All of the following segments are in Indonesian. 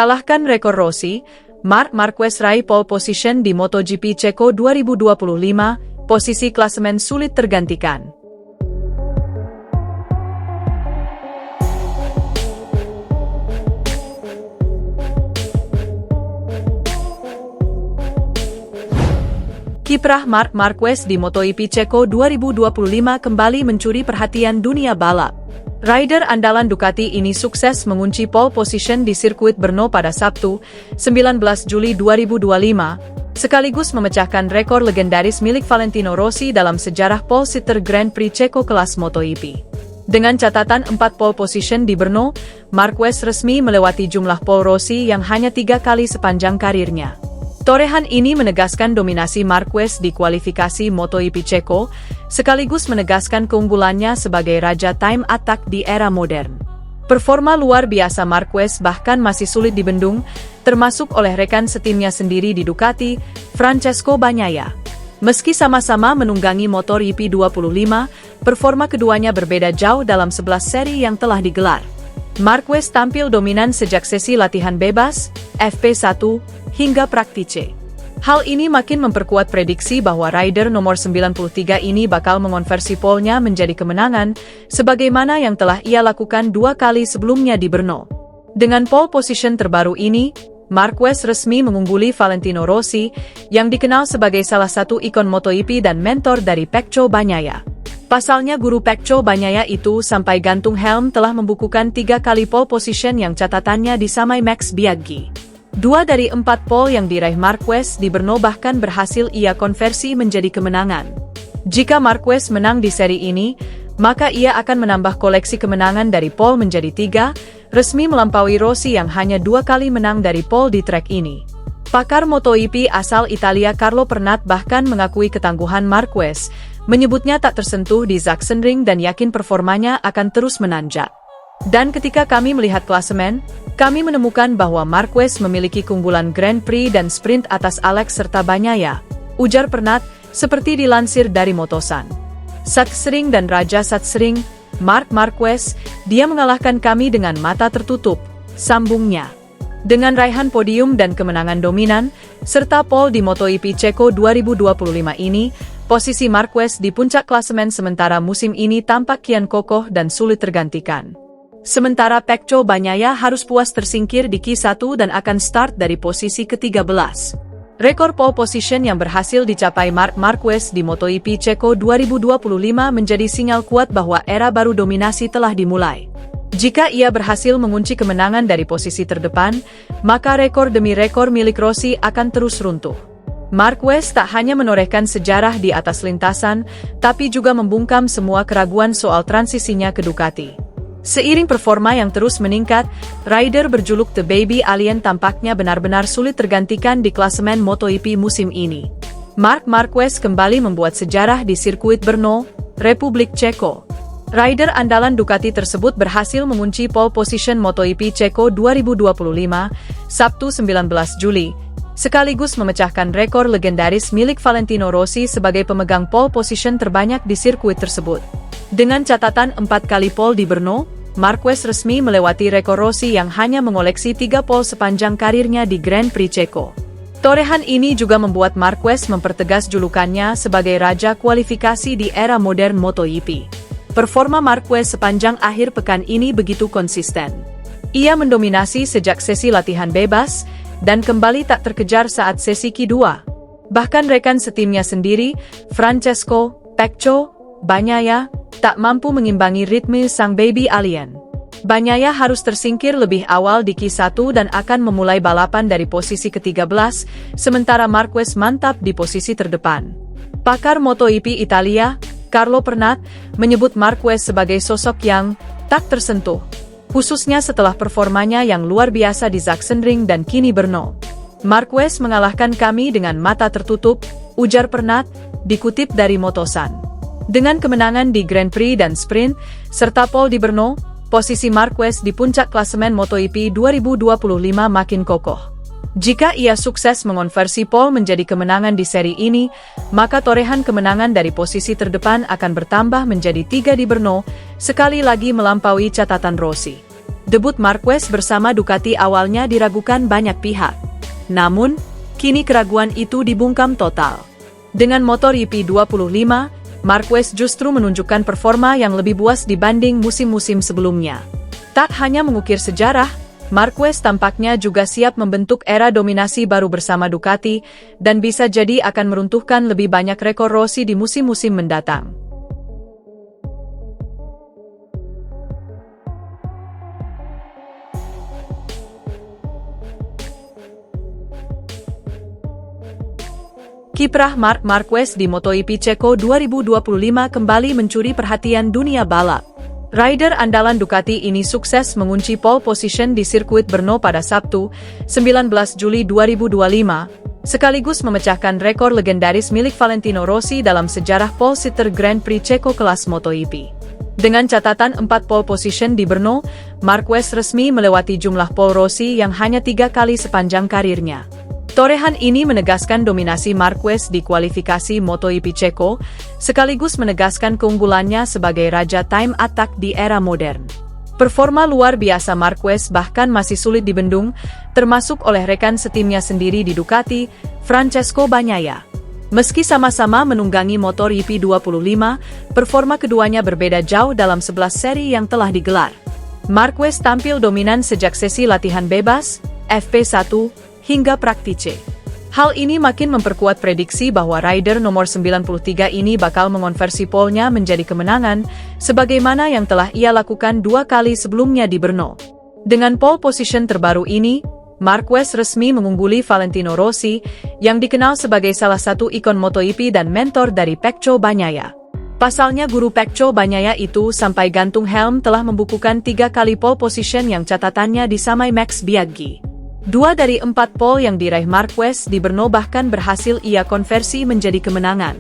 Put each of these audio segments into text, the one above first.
Kalahkan rekor Rossi, Marc Marquez raih pole position di MotoGP Ceko 2025, posisi klasemen sulit tergantikan. Kiprah Marc Marquez di MotoGP Ceko 2025 kembali mencuri perhatian dunia balap. Rider andalan Ducati ini sukses mengunci pole position di sirkuit Brno pada Sabtu, 19 Juli 2025, sekaligus memecahkan rekor legendaris milik Valentino Rossi dalam sejarah pole sitter Grand Prix Ceko kelas MotoGP. Dengan catatan 4 pole position di Brno, Marquez resmi melewati jumlah pole Rossi yang hanya 3 kali sepanjang karirnya. Torehan ini menegaskan dominasi Marquez di kualifikasi MotoGP Ceko, sekaligus menegaskan keunggulannya sebagai raja time attack di era modern. Performa luar biasa Marquez bahkan masih sulit dibendung, termasuk oleh rekan setimnya sendiri di Ducati, Francesco Bagnaia. Meski sama-sama menunggangi MotoGP 25, performa keduanya berbeda jauh dalam 11 seri yang telah digelar. Marquez tampil dominan sejak sesi latihan bebas, FP1, hingga Praktice. Hal ini makin memperkuat prediksi bahwa rider nomor 93 ini bakal mengonversi pole-nya menjadi kemenangan, sebagaimana yang telah ia lakukan 2 kali sebelumnya di Brno. Dengan pole position terbaru ini, Marquez resmi mengungguli Valentino Rossi, yang dikenal sebagai salah satu ikon MotoGP dan mentor dari Pecco Bagnaia. Pasalnya guru Pecco Bagnaia itu sampai gantung helm telah membukukan 3 kali pole position yang catatannya disamai Max Biaggi. 2 dari 4 pole yang diraih Marquez di Brno bahkan berhasil ia konversi menjadi kemenangan. Jika Marquez menang di seri ini, maka ia akan menambah koleksi kemenangan dari pole menjadi 3, resmi melampaui Rossi yang hanya 2 kali menang dari pole di trek ini. Pakar MotoGP asal Italia Carlo Pernat bahkan mengakui ketangguhan Marquez, menyebutnya tak tersentuh di Sachsenring dan yakin performanya akan terus menanjak. Dan ketika kami melihat klasemen, kami menemukan bahwa Marquez memiliki keunggulan Grand Prix dan sprint atas Alex serta Bagnaia, ujar Pernat, seperti dilansir dari Motosan. Sachsenring dan Raja Sachsenring, Marc Marquez, dia mengalahkan kami dengan mata tertutup, sambungnya. Dengan raihan podium dan kemenangan dominan, serta pole di MotoGP Ceko 2025 ini, posisi Marquez di puncak klasemen sementara musim ini tampak kian kokoh dan sulit tergantikan. Sementara Pecco Bagnaia harus puas tersingkir di Q1 dan akan start dari posisi ke-13. Rekor pole position yang berhasil dicapai Marc Marquez di MotoGP Ceko 2025 menjadi sinyal kuat bahwa era baru dominasi telah dimulai. Jika ia berhasil mengunci kemenangan dari posisi terdepan, maka rekor demi rekor milik Rossi akan terus runtuh. Marquez tak hanya menorehkan sejarah di atas lintasan, tapi juga membungkam semua keraguan soal transisinya ke Ducati. Seiring performa yang terus meningkat, rider berjuluk The Baby Alien tampaknya benar-benar sulit tergantikan di klasemen MotoGP musim ini. Marc Marquez kembali membuat sejarah di sirkuit Brno, Republik Ceko. Rider andalan Ducati tersebut berhasil mengunci pole position MotoGP Ceko 2025, Sabtu 19 Juli, sekaligus memecahkan rekor legendaris milik Valentino Rossi sebagai pemegang pole position terbanyak di sirkuit tersebut. Dengan catatan 4 kali pole di Brno, Marquez resmi melewati rekor Rossi yang hanya mengoleksi 3 pole sepanjang karirnya di Grand Prix Ceko. Torehan ini juga membuat Marquez mempertegas julukannya sebagai raja kualifikasi di era modern MotoGP. Performa Marquez sepanjang akhir pekan ini begitu konsisten. Ia mendominasi sejak sesi latihan bebas, dan kembali tak terkejar saat sesi Q2. Bahkan rekan setimnya sendiri, Francesco, Pecco Bagnaia, tak mampu mengimbangi ritme sang Baby Alien. Bagnaia harus tersingkir lebih awal di Q1 dan akan memulai balapan dari posisi ke-13, sementara Marquez mantap di posisi terdepan. Pakar MotoGP Italia, Carlo Pernat, menyebut Marquez sebagai sosok yang tak tersentuh, khususnya setelah performanya yang luar biasa di Sachsenring dan kini Brno. Marquez mengalahkan kami dengan mata tertutup, ujar Pernat, dikutip dari Motosan. Dengan kemenangan di Grand Prix dan sprint, serta pole di Brno, posisi Marquez di puncak klasemen MotoGP 2025 makin kokoh. Jika ia sukses mengonversi pole menjadi kemenangan di seri ini, maka torehan kemenangan dari posisi terdepan akan bertambah menjadi 3 di Brno, sekali lagi melampaui catatan Rossi. Debut Marquez bersama Ducati awalnya diragukan banyak pihak. Namun, kini keraguan itu dibungkam total. Dengan motor YP25, Marquez justru menunjukkan performa yang lebih buas dibanding musim-musim sebelumnya. Tak hanya mengukir sejarah, Marquez tampaknya juga siap membentuk era dominasi baru bersama Ducati, dan bisa jadi akan meruntuhkan lebih banyak rekor Rossi di musim-musim mendatang. Kiprah Marc Marquez di MotoGP Ceko 2025 kembali mencuri perhatian dunia balap. Rider andalan Ducati ini sukses mengunci pole position di sirkuit Brno pada Sabtu, 19 Juli 2025, sekaligus memecahkan rekor legendaris milik Valentino Rossi dalam sejarah pole sitter Grand Prix Ceko kelas MotoGP. Dengan catatan 4 pole position di Brno, Marquez resmi melewati jumlah pole Rossi yang hanya 3 kali sepanjang karirnya. Torehan ini menegaskan dominasi Marquez di kualifikasi MotoGP Ceko, sekaligus menegaskan keunggulannya sebagai raja time attack di era modern. Performa luar biasa Marquez bahkan masih sulit dibendung, termasuk oleh rekan setimnya sendiri di Ducati, Francesco Bagnaia. Meski sama-sama menunggangi motor YP25, performa keduanya berbeda jauh dalam 11 seri yang telah digelar. Marquez tampil dominan sejak sesi latihan bebas, FP1, hingga Praktice. Hal ini makin memperkuat prediksi bahwa rider nomor 93 ini bakal mengonversi pole-nya menjadi kemenangan, sebagaimana yang telah ia lakukan 2 kali sebelumnya di Brno. Dengan pole position terbaru ini, Marquez resmi mengungguli Valentino Rossi, yang dikenal sebagai salah satu ikon MotoGP dan mentor dari Pecco Bagnaia. Pasalnya guru Pecco Bagnaia itu sampai gantung helm telah membukukan 3 kali pole position yang catatannya disamai Max Biaggi. 2 dari 4 pole yang diraih Marquez di Brno bahkan berhasil ia konversi menjadi kemenangan.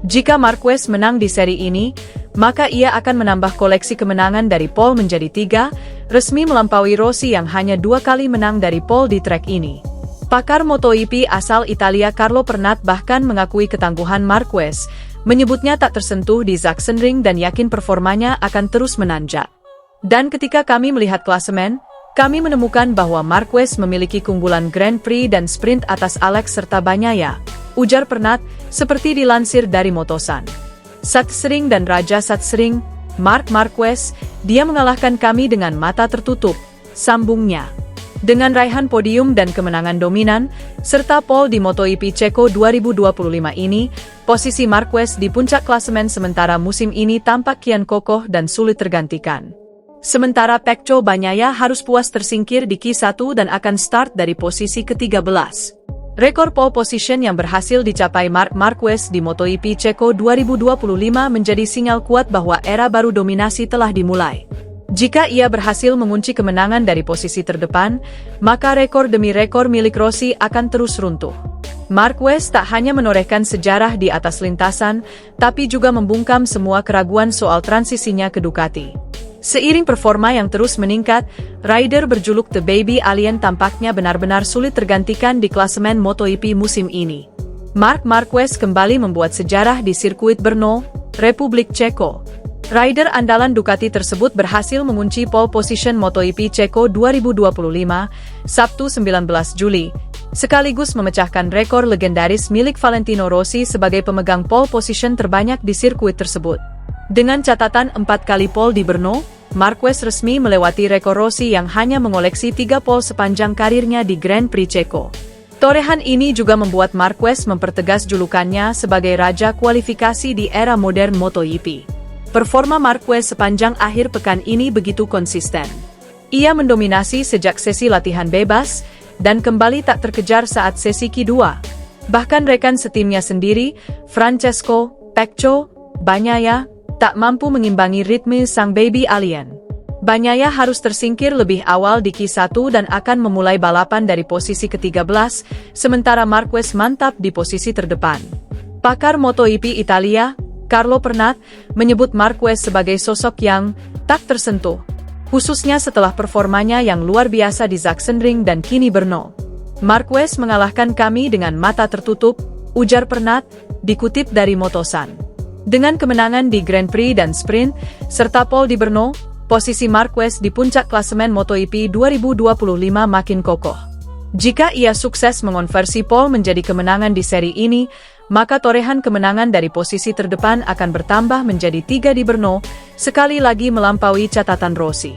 Jika Marquez menang di seri ini, maka ia akan menambah koleksi kemenangan dari pole menjadi 3, resmi melampaui Rossi yang hanya 2 kali menang dari pole di trek ini. Pakar MotoGP asal Italia Carlo Pernat bahkan mengakui ketangguhan Marquez, menyebutnya tak tersentuh di Sachsenring dan yakin performanya akan terus menanjak. Dan ketika kami melihat klasemen, kami menemukan bahwa Marquez memiliki keunggulan Grand Prix dan sprint atas Alex serta Bagnaia, ujar Pernat, seperti dilansir dari Motosan. Sachsenring dan Raja Sachsenring, Marc Marquez, dia mengalahkan kami dengan mata tertutup, sambungnya. Dengan raihan podium dan kemenangan dominan, serta pole di MotoGP Ceko 2025 ini, posisi Marquez di puncak klasemen sementara musim ini tampak kian kokoh dan sulit tergantikan. Sementara Pecco Bagnaia harus puas tersingkir di Q1 dan akan start dari posisi ke-13. Rekor pole position yang berhasil dicapai Marc Marquez di MotoGP Ceko 2025 menjadi sinyal kuat bahwa era baru dominasi telah dimulai. Jika ia berhasil mengunci kemenangan dari posisi terdepan, maka rekor demi rekor milik Rossi akan terus runtuh. Marquez tak hanya menorehkan sejarah di atas lintasan, tapi juga membungkam semua keraguan soal transisinya ke Ducati. Seiring performa yang terus meningkat, rider berjuluk The Baby Alien tampaknya benar-benar sulit tergantikan di klasemen MotoGP musim ini. Marc Marquez kembali membuat sejarah di sirkuit Brno, Republik Ceko. Rider andalan Ducati tersebut berhasil mengunci pole position MotoGP Ceko 2025, Sabtu 19 Juli, sekaligus memecahkan rekor legendaris milik Valentino Rossi sebagai pemegang pole position terbanyak di sirkuit tersebut. Dengan catatan 4 kali pole di Brno, Marquez resmi melewati rekor Rossi yang hanya mengoleksi 3 pole sepanjang karirnya di Grand Prix Ceko. Torehan ini juga membuat Marquez mempertegas julukannya sebagai raja kualifikasi di era modern MotoGP. Performa Marquez sepanjang akhir pekan ini begitu konsisten. Ia mendominasi sejak sesi latihan bebas, dan kembali tak terkejar saat sesi Q2. Bahkan rekan setimnya sendiri, Francesco Pecco Bagnaia, tak mampu mengimbangi ritme sang Baby Alien. Bagnaia harus tersingkir lebih awal di Q1 dan akan memulai balapan dari posisi ke-13, sementara Marquez mantap di posisi terdepan. Pakar MotoGP Italia, Carlo Pernat, menyebut Marquez sebagai sosok yang tak tersentuh, khususnya setelah performanya yang luar biasa di Sachsenring dan kini Brno. Marquez mengalahkan kami dengan mata tertutup, ujar Pernat, dikutip dari Motosan. Dengan kemenangan di Grand Prix dan Sprint, serta pole di Brno, posisi Marquez di puncak klasemen MotoGP 2025 makin kokoh. Jika ia sukses mengonversi pole menjadi kemenangan di seri ini, maka torehan kemenangan dari posisi terdepan akan bertambah menjadi 3 di Brno, sekali lagi melampaui catatan Rossi.